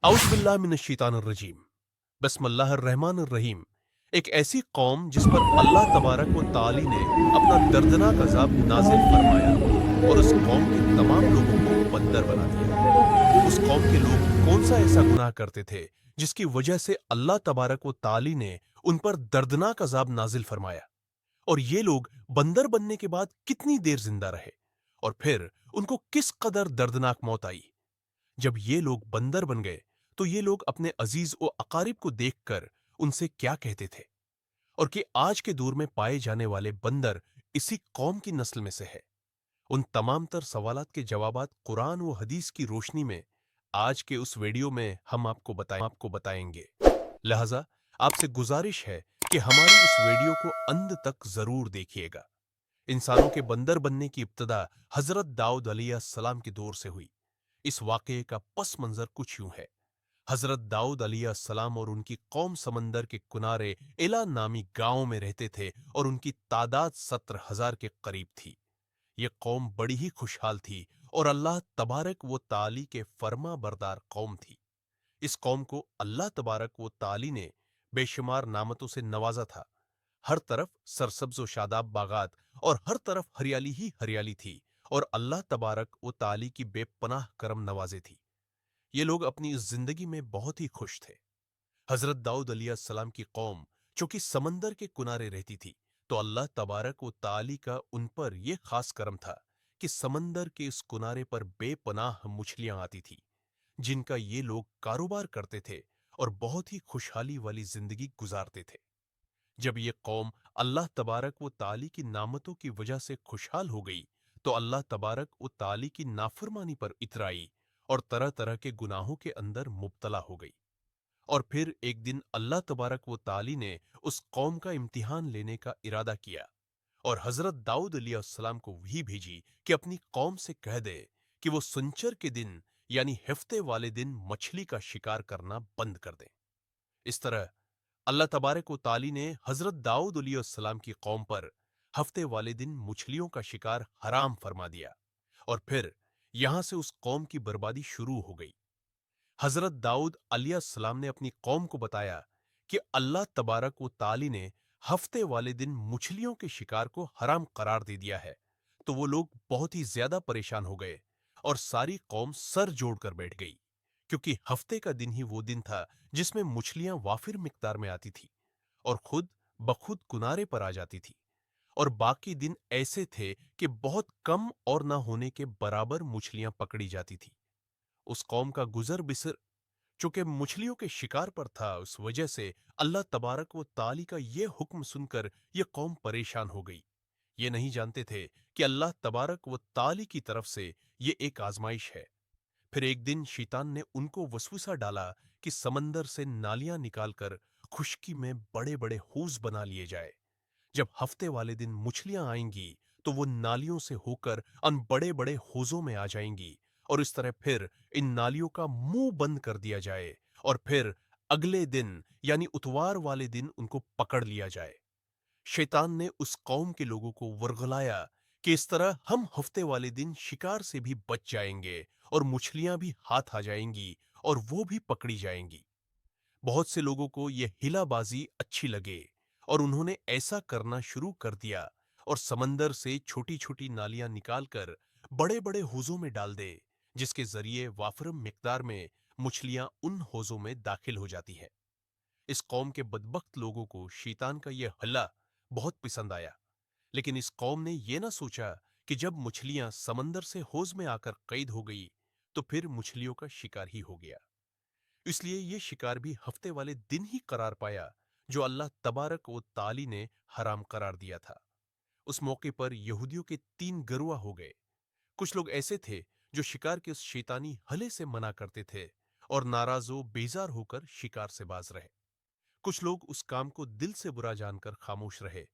औज़ु बिल्लाहि मिनश्शैतानिर्रजीम। बिस्मिल्लाहिर्रहमानिर्रहीम। एक ऐसी कौम जिस पर अल्लाह तबारक व ताली ने अपना दर्दनाक अजाब नाजिल फरमाया और उस कौम के तमाम लोगों को बंदर बना दिया। उस कौम के लोग कौन सा ऐसा गुनाह करते थे जिसकी वजह से अल्लाह तबारक व ताली ने उन पर दर्दनाक अजाब नाजिल फरमाया, और ये लोग बंदर बनने के बाद कितनी देर जिंदा रहे और फिर उनको किस कदर दर्दनाक मौत आई। जब ये लोग बंदर बन गए तो ये लोग अपने अजीज व अकारिब को देखकर उनसे क्या कहते थे, और कि आज के दौर में पाए जाने वाले बंदर इसी कौम की नस्ल में से है। उन तमाम तर सवालात के जवाबात कुरान व हदीस की रोशनी में आज के उस वीडियो में हम आपको बताएंगे। लिहाजा आपसे गुजारिश है कि हमारी उस वीडियो को अंत तक जरूर देखिएगा। इंसानों के बंदर बनने की इब्तदा हजरत दाऊद अलैहिस्सलाम के दौर से हुई। इस वाकये का पस मंजर कुछ यूं है। हजरत दाऊद अलैहिस्सलाम और उनकी कौम समंदर के किनारे इला नामी गांव में रहते थे और उनकी तादाद 17,000 के करीब थी। ये कौम बड़ी ही खुशहाल थी और अल्लाह तबारक व ताली के फर्मा बरदार कौम थी। इस कौम को अल्लाह तबारक व ताली ने बेशुमार नामतों से नवाजा था। हर तरफ सरसब्ज व शादाब बागात और हर तरफ हरियाली ही हरियाली थी, और अल्लाह तबारक व ताली की बेपनाह करम नवाजे थी। ये लोग अपनी इस जिंदगी में बहुत ही खुश थे। हजरत दाऊद अलैहिस्सलाम की कौम चूंकि समंदर के किनारे रहती थी, तो अल्लाह तबारक व ताली का उन पर यह खास करम था कि समंदर के इस किनारे पर बेपनाह मछलियां आती थी, जिनका ये लोग कारोबार करते थे और बहुत ही खुशहाली वाली जिंदगी गुजारते थे। जब ये कौम अल्लाह तबारक व ताली की नामतों की वजह से खुशहाल हो गई, तो अल्लाह तबारक व ताली की नाफरमानी पर इतराई और तरह तरह के गुनाहों के अंदर मुब्तला हो गई। और फिर एक दिन अल्लाह तबारक व ताली ने उस कौम का इम्तिहान लेने का इरादा किया और हजरत दाऊद अलैहिस्सलाम को वही भेजी कि अपनी कौम से कह दे कि वो सुनचर के दिन यानी हफ्ते वाले दिन मछली का शिकार करना बंद कर दें। इस तरह अल्लाह तबारक व ताली ने हजरत दाऊद अलैहिस्सलाम की कौम पर हफ्ते वाले दिन मछलियों का शिकार हराम फरमा दिया, और फिर यहां से उस कौम की बर्बादी शुरू हो गई। हजरत दाऊद अलैहिस्सलाम ने अपनी कौम को बताया कि अल्लाह तबारक व ताली ने हफ्ते वाले दिन मछलियों के शिकार को हराम करार दे दिया है। तो वो लोग बहुत ही ज्यादा परेशान हो गए और सारी कौम सर जोड़कर बैठ गई, क्योंकि हफ्ते का दिन ही वो दिन था जिसमें मछलियां वाफिर मिकदार में आती थी और खुद बखुद किनारे पर आ जाती थी, और बाकी दिन ऐसे थे कि बहुत कम और न होने के बराबर मछलियां पकड़ी जाती थी। उस कौम का गुजर बिसर चूंकि मछलियों के शिकार पर था, उस वजह से अल्लाह तबारक व ताली का ये हुक्म सुनकर यह कौम परेशान हो गई। ये नहीं जानते थे कि अल्लाह तबारक व ताली की तरफ से ये एक आजमाइश है। फिर एक दिन शैतान ने उनको वसवसा डाला कि समंदर से नालियां निकालकर खुशकी में बड़े बड़े हौज बना लिए जाए। जब हफ्ते वाले दिन मछलियां आएंगी तो वो नालियों से होकर उन बड़े बड़े हौजों में आ जाएंगी, और इस तरह फिर इन नालियों का मुंह बंद कर दिया जाए और फिर अगले दिन यानी उतवार वाले दिन उनको पकड़ लिया जाए। शैतान ने उस कौम के लोगों को वर्गलाया कि इस तरह हम हफ्ते वाले दिन शिकार से भी बच जाएंगे और मछलियां भी हाथ आ जाएंगी और वो भी पकड़ी जाएंगी। बहुत से लोगों को यह हिलाबाजी अच्छी लगे और उन्होंने ऐसा करना शुरू कर दिया और समंदर से छोटी छोटी नालियां निकालकर बड़े बड़े हौजों में डाल दे, जिसके जरिए वाफरम मिकदार में मछलियां उन हौजों में दाखिल हो जाती है। इस कौम के बदबख्त लोगों को शैतान का यह हल्ला बहुत पसंद आया, लेकिन इस कौम ने यह ना सोचा कि जब मछलियां समंदर से हौज में आकर कैद हो गई तो फिर मछलियों का शिकार ही हो गया। इसलिए ये शिकार भी हफ्ते वाले दिन ही करार पाया जो अल्लाह तबारक व ताली ने हराम करार दिया था। उस मौके पर यहूदियों के 3 गिरोह हो गए। कुछ लोग ऐसे थे जो शिकार के उस शैतानी हले से मना करते थे और नाराजो बेजार होकर शिकार से बाज रहे। कुछ लोग उस काम को दिल से बुरा जानकर खामोश रहे,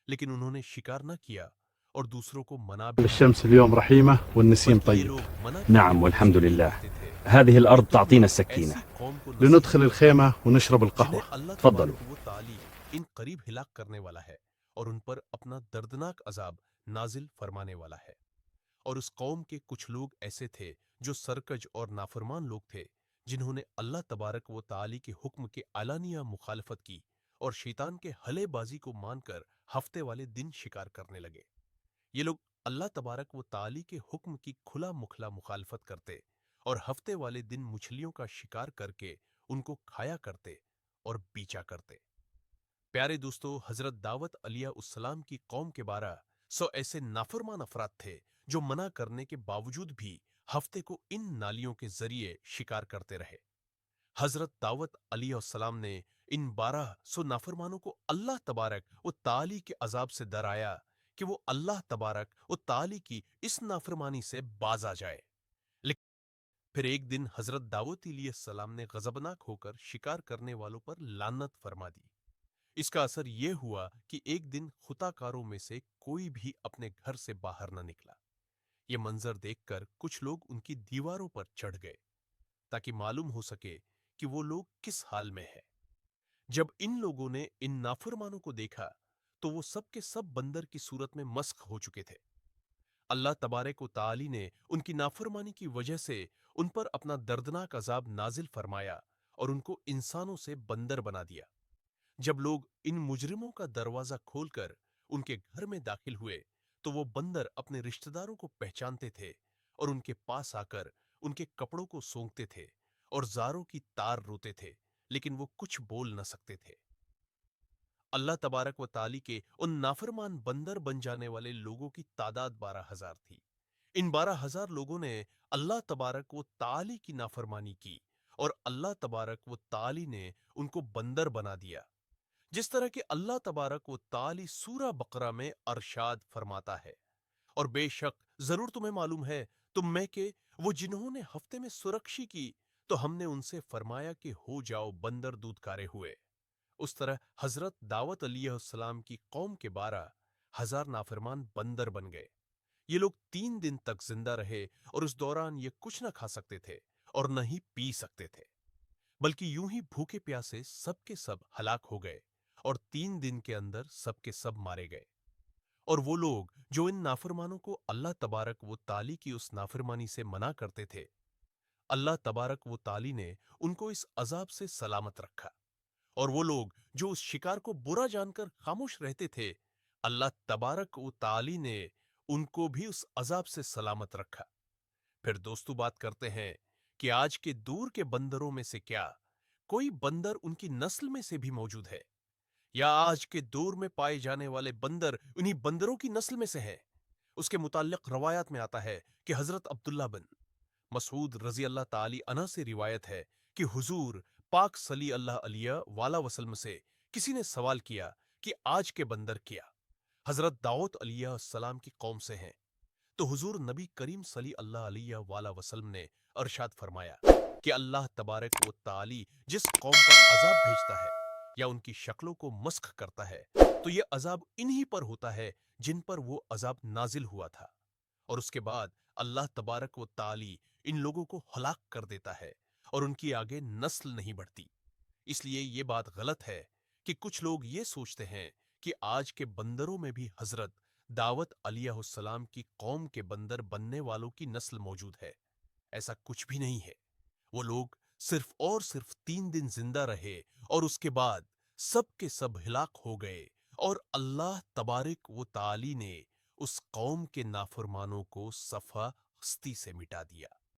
लेकिन उन्होंने शिकार न किया और दूसरों को मना भी नहीं الشمس किया, اليوم رحيمة والنسيم बल्कि ये طيب. लोग मना करके نعم भी والحمد उससे नहीं لله. रुकते थे। هذه الأرض लेकिन تعطينا हम السكينة. ऐसी कौम को नसीब لندخل करते हैं الخيمة ونشرب जिन्हें القهوة. अल्लाह تفضلوا. तबारक व ताली इन करीब हिलाक करने वाला है और उन पर अपना दर्दनाक अजाब नाजिल फरमाने वाला है। और उस कौम के कुछ लोग ऐसे थे जो सरकज और नाफरमान लोग थे, जिन्होंने अल्लाह तबारक व ताली के हुक्म के अलानिया मुखालफत की और शैतान के हलेबाजी को मानकर हफ्ते वाले दिन शिकार करने लगे। ये लोग अल्लाह तबारक व ताली के हुक्म की खुला मुखला मुखालफत करते और हफ्ते वाले दिन मछलियों का शिकार करके उनको खाया करते और बीचा करते। प्यारे दोस्तों, हजरत दावत अलैहिस्सलाम की कौम के 1200 ऐसे नाफरमान अफराद थे जो मना करने के बावजूद भी हफ्ते को इन नालियों के जरिए शिकार करते रहे। हजरत दावत अलैहिस्सलाम ने इन 1200 नाफरमानों को अल्लाह तबारक व ताली के अजाब से डराया कि वो अल्लाह तबारक व ताली की इस नाफरमानी से बाज आ जाए। लेकिन फिर एक दिन हजरत दाऊद अलैहिस्सलाम ने गजबनाक होकर शिकार करने वालों पर लानत फरमा दी। इसका असर यह हुआ कि एक दिन खुताकारों में से कोई भी अपने घर से बाहर न निकला। ये मंजर देखकर कुछ लोग उनकी दीवारों पर चढ़ गए ताकि मालूम हो सके कि वो लोग किस हाल में है। जब इन लोगों ने इन नाफरमानों को देखा तो वो सब के सब बंदर की सूरत में मस्क हो चुके थे। अल्लाह तबारक व ताली ने उनकी नाफरमानी की वजह से उन पर अपना दर्दनाक अजाब नाजिल फरमाया और उनको इंसानों से बंदर बना दिया। जब लोग इन मुजरिमों का दरवाजा खोलकर उनके घर में दाखिल हुए तो वो बंदर अपने रिश्तेदारों को पहचानते थे और उनके पास आकर उनके कपड़ों को सूंघते थे और जारों की तार रोते थे, लेकिन वो कुछ बोल न सकते थे। अल्लाह तबारक व ताली के उन नाफरमान बंदर बन जाने वाले लोगों की तादाद 12,000 थी। इन 12,000 लोगों ने अल्लाह तबारक व ताली की नाफरमानी की और अल्लाह तबारक व ताली ने उनको बंदर बना दिया। जिस तरह के अल्लाह तबारक व ताली सूरा बकरा में अरशाद फरमाता है, और बेशक जरूर तुम्हें मालूम है तुम में के वो जिन्होंने हफ्ते में सुरक्षी की तो हमने उनसे फरमाया कि हो जाओ बंदर दूधकारे हुए। उस तरह हजरत दावत अलैहिस्सलाम की कौम के 12,000 नाफरमान बंदर बन गए। ये लोग 3 दिन तक जिंदा रहे और उस दौरान ये कुछ न खा सकते थे और न ही पी सकते थे, बल्कि यूं ही भूखे प्यासे सबके सब हलाक हो गए और 3 दिन के अंदर सबके सब मारे गए। और वो लोग जो इन नाफरमानों को अल्लाह तबारक वो ताली की उस नाफरमानी से मना करते थे, अल्लाह तबारक वो ताली ने उनको इस अजाब से सलामत रखा। और वो लोग जो उस शिकार को बुरा जानकर खामोश रहते थे, अल्लाह तबारक व ताली ने उनको भी उस अजाब से सलामत रखा। फिर दोस्तों बात करते हैं कि आज के दूर के बंदरों में से क्या कोई बंदर उनकी नस्ल में से भी मौजूद है, या आज के दौर में पाए जाने वाले बंदर उन्हीं बंदरों की नस्ल में से हैं। उसके मुताल्लिक रवायत में आता है कि हजरत अब्दुल्ला बिन मसूद रजी अल्लाह ताली अन्हा से रिवायत है कि हुजूर पाक सली अल्लाह अलैहि वाला वसल्लम से किसी ने सवाल किया कि आज के बंदर क्या हजरत दाऊद अलैहिस्सलाम की कौम से हैं, तो हुजूर नबी करीम सली अल्लाह अलैहि वाला वसल्लम ने अरशाद फरमाया कि अल्लाह तबारक व ताली जिस कौम पर अजाब भेजता है या उनकी शक्लों को मस्ख करता है तो ये अजाब इन्हीं पर होता है जिन पर वो अजाब नाजिल हुआ था, और उसके बाद अल्लाह तबारक व ताली इन लोगों को हलाक कर देता है और उनकी आगे नस्ल नहीं बढ़ती। इसलिए ये बात गलत है कि कुछ लोग ये सोचते हैं कि आज के बंदरों में भी हजरत दावत अलैहिस्सलाम की कौम के बंदर बनने वालों की नस्ल मौजूद है। ऐसा कुछ भी नहीं है। वो लोग सिर्फ और सिर्फ 3 दिन जिंदा रहे और उसके बाद सब के सब हिलाक हो गए और अल्लाह तबारक व ताली ने उस कौम के नाफरमानों को सफा हस्ती से मिटा दिया।